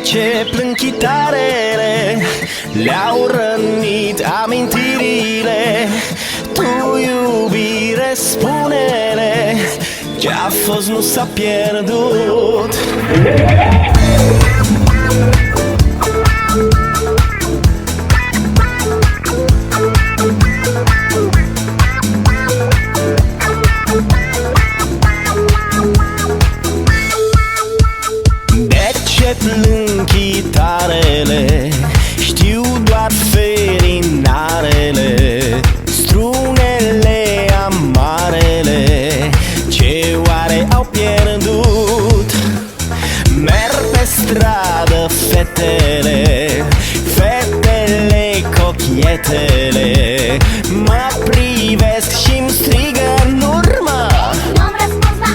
ce plâng chitarele, le-au rănit amintirile. Tu, iubire, spune-le, ce-a fost nu s-a pierdut. De ce plâng chitarele, știu doar ferinarele, strunele amarele, ce oare au pierdut. Merg pe stradă fetele, fetele cochietele, mă privesc și-mi strigă în urmă. Nu-mi răspuns la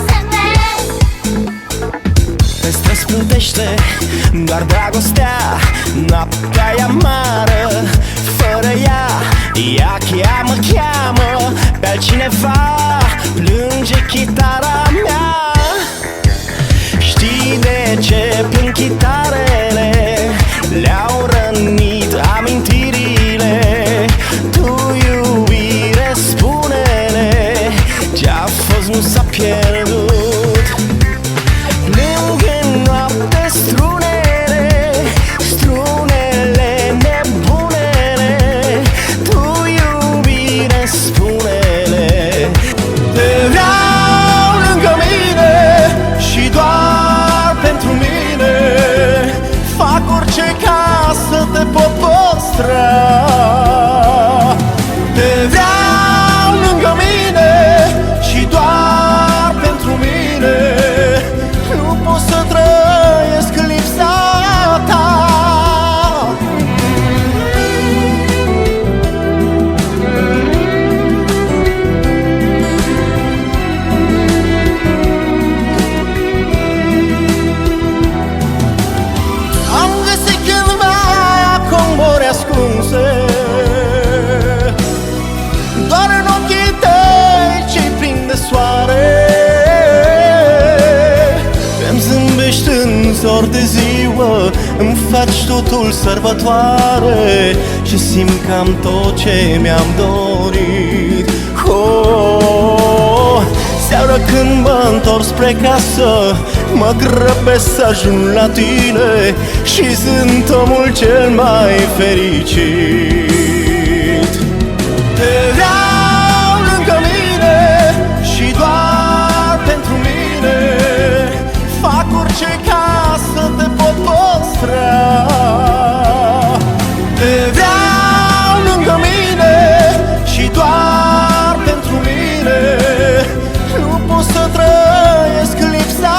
SMS. Pe străzi plutește doar dragostea, noaptea e amară fără ea. Ea cheamă, cheamă pe altcineva, plânge chitara mea. Știi de ce plâng chitarele, le-au rănit amintirile. Tu, iubire, spune-le, ce-a fost nu s-a pierdut. Plâng în noapte strunele, strunele nebunele. Tu, iubire, spune-le, te vreau lângă mine și doar pentru mine. Fac orice ca să te pot păstra. Te vreau lângă mine și doar pentru mine. Nu pot să trăiesc în lipsa ta. Am găsit cândva combori ascunse, doar în ochii tăi ce-i plin de soare. Îmi zâmbești în zor de ziua, îmi faci totul sărbătoare și simt că am tot ce mi-am dorit. Oh, seara când mă întorc spre casă, mă grăbesc să ajung la tine și sunt omul cel mai fericit. Te vreau lângă mine și doar pentru mine. Fac orice ca să te pot păstra. Te vreau lângă mine și doar pentru mine. Nu pot să trăiesc în lipsa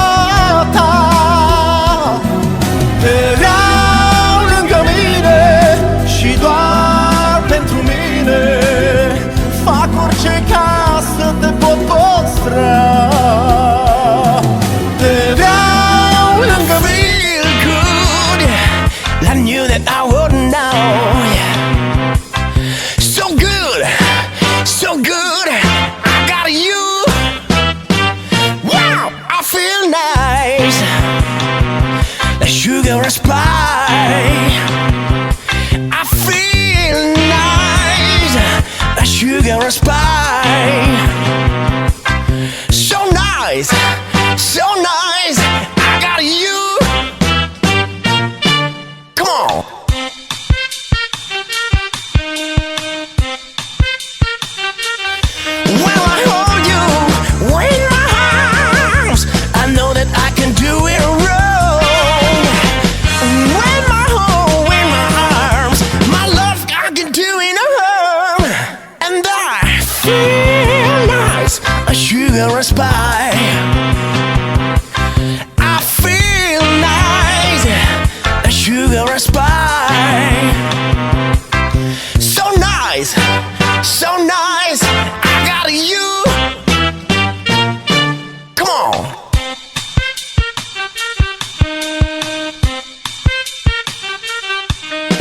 ta. Te vreau lângă mine și doar pentru mine. Fac orice ca să te pot păstra. Te vreau lângă mine, good. I knew that I wouldn't know. So good, so good, I got you. Wow, I feel nice, like sugar and spice. I feel nice, like sugar and spice. So nice, so nice, I got you. Come on. When I hold you in my arms, I know that I can do it wrong. When my home in my arms, my love I can do it harm. And I feel nice, a sugar and spice. I feel nice, a sugar and spice. So nice, so nice, I got you. Come on.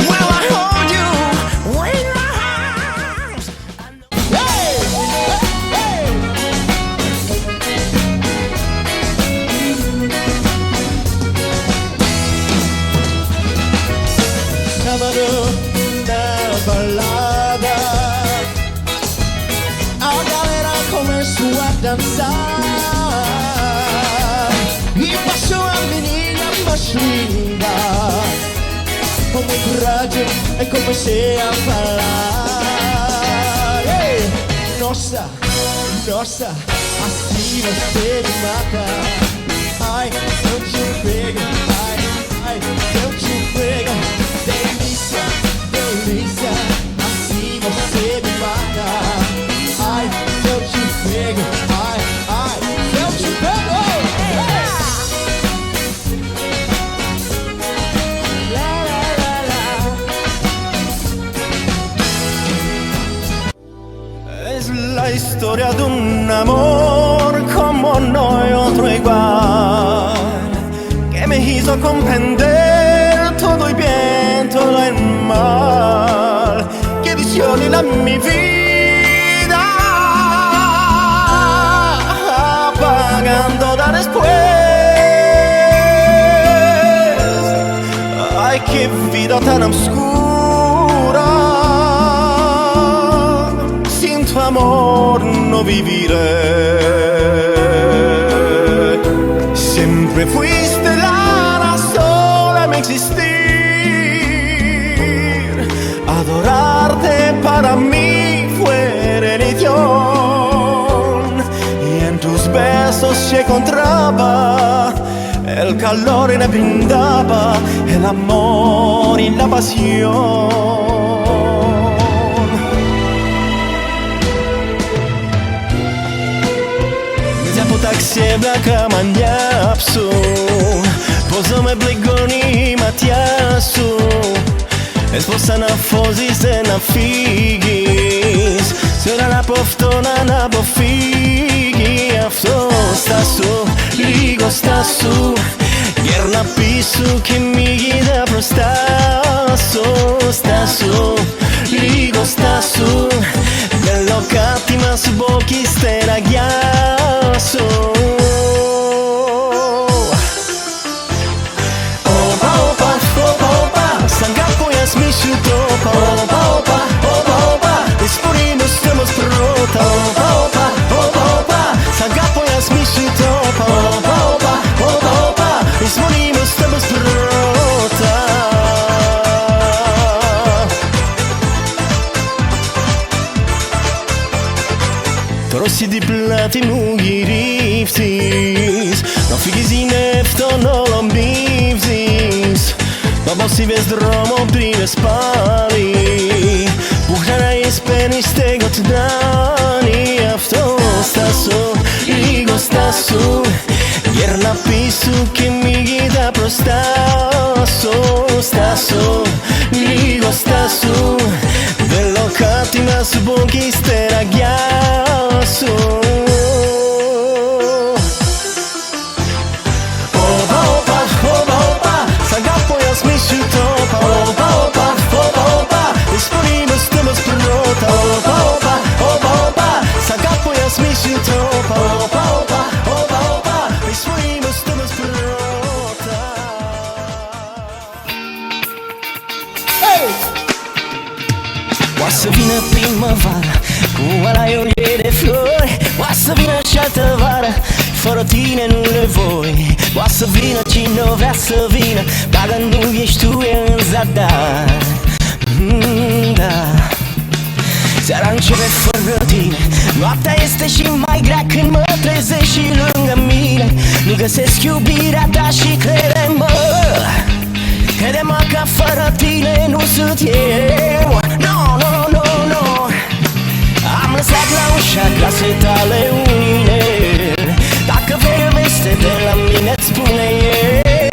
Well, I hold you in my arms. Hey, hey, hey. dançar e passou a menina mais linda. Como rádio eu comecei a falar. Ei! Nossa, nossa, assim você me mata. Ai, se eu te pego, ai, ai, se eu te pego. Delícia, delícia, assim você me mata. Ai, se eu te pego, ai, ai, se eu te pego. La, la, la, la. Es la historia de un amor como no hay otro igual, que me hizo comprender todo el bien, todo el mal, que visione la mi vida, apagándola después. Ay, qué vida tan oscura, sin tu amor no viviré. Siempre fuiste la razón de mi existir. Adorarte para mí fue religión, y en tus besos se encontraba el calor y me brindaba el amor y la pasión. Tak się blaka maniapsu, pozome blegoni Matiasu, esposa na fozis de na figis, sera na poftona na bofigi, afto stasu, ligo stasu, gier na pisu que mi guida prostasu, stasu, ligo stasu, bello cattima su boki stera ghiasso. Opa, opa, opa, opa, sangapo ja smišuto. Opa, opa, opa, opa, opa, isporimo stemos prota. Opa, opa, opa, opa, sangapo ja smišuto. Opa, opa, opa, opa, opa, isporimo stemos prota. Rossi di plati mugiriftis, no figisi nefto no lombivsis, babo si bez dromo prive spali, buhrana je spenis tegot dani, afto stasu, ligo stasu, jer napisu que mi guida prostasu, stasu, ligo stasu, bello cattima su bonchi stera ghiasso. Opa, opa, opa, opa, sangapo ja smišuto. Opa, opa, opa, opa, opa, isporimo stemos prota. Opa, opa, opa, opa, sangapo ja smišuto. Opa, opa, opa, opa, opa, isporimo stemos prota. Hey! Oa să vină primăvara cu alaiurile de flori, oa să vină cealaltă vară, fără tine nu le voi. Oa să vină cine vrea să vină, dacă nu ești tu e în zadar. Da. Seara începe fără tine, noaptea este și mai grea când mă trezesc și lângă mine nu găsesc iubirea ta și crede-mă, crede-mă că fără tine nu sunt eu. No, no, no, no. Am lăsat la ușa casei tale un inel, dacă vrei o veste de la mine îți spune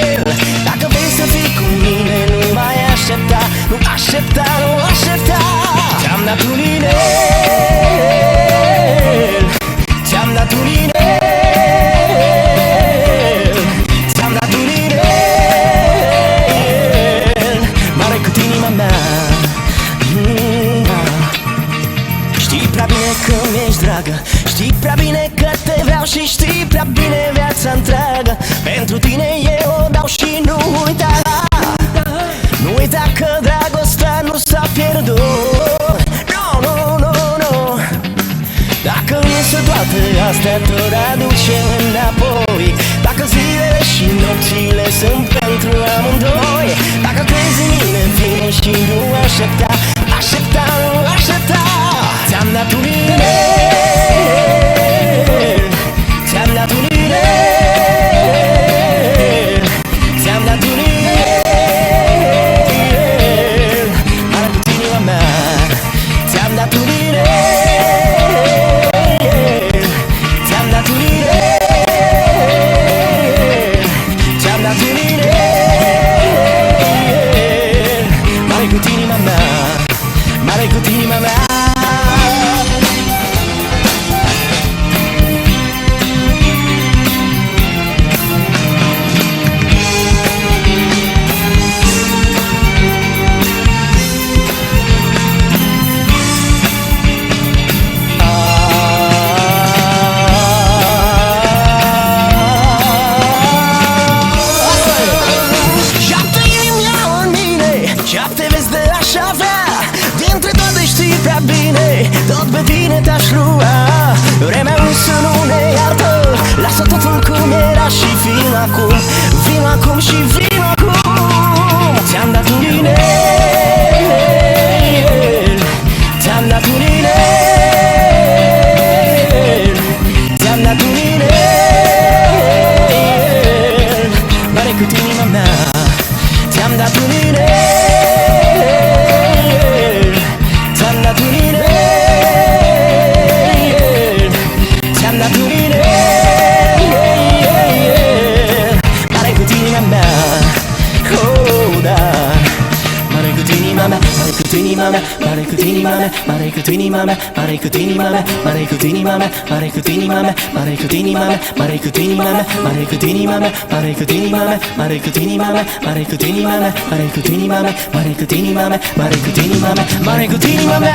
el. Dacă vrei să fii cu mine nu mai aștepta, nu aștepta, nu aștepta. Ți-am dat un inel, ți-am dat un inel, ți-am dat un inel mare cât inima mea. Știi prea bine că mi-ești dragă, știi prea bine că te vreau și știi prea bine viața întreagă. Pentru tine eu o dau și nu uita, nu uita că dragostea nu s-a pierdut. No, no, no, no. Dacă însă doar toate astea tot aduce înapoi. Dacă zilele și nopțile sunt pentru amândoi, dacă crezi în mine, vino și nu aștepta. Aștepta, nu aștepta. Ți-am dat un inel, ți-am dat un inel, ți-am dat un inel, mare cu inima mea. Ți-am dat un inel, ți-am dat un inel, ți-am dat un inel, mare cu inima mea, mare cu inima mea. Șapte vezi de aș avea, dintre toate știi prea bine, tot pe tine te-aș lua. Vremea însă nu ne iartă, lasă totul cum era și vino acum. Vino acum și vino acum. Ți-am dat un inel, ți-am dat un inel, ți-am dat un inel, mare cu inima mea. Ți-am dat un inel, ți-am dat un inel, ți-am dat un inel, mare cu inima mea. Oh, da. Mare cu inima mea, mare cu inima mea, mare cu inima mea, mare cu inima mea, mare cu inima mea, mare cu inima mea, mare cu inima mea, mare cu inima mea, mare cu inima mea, mare cu inima mea, mare cu inima mea, mare cu inima mea, mare cu inima mea, mare cu inima mea, mare cu inima mea, mare cu inima mea, mare cu inima mea.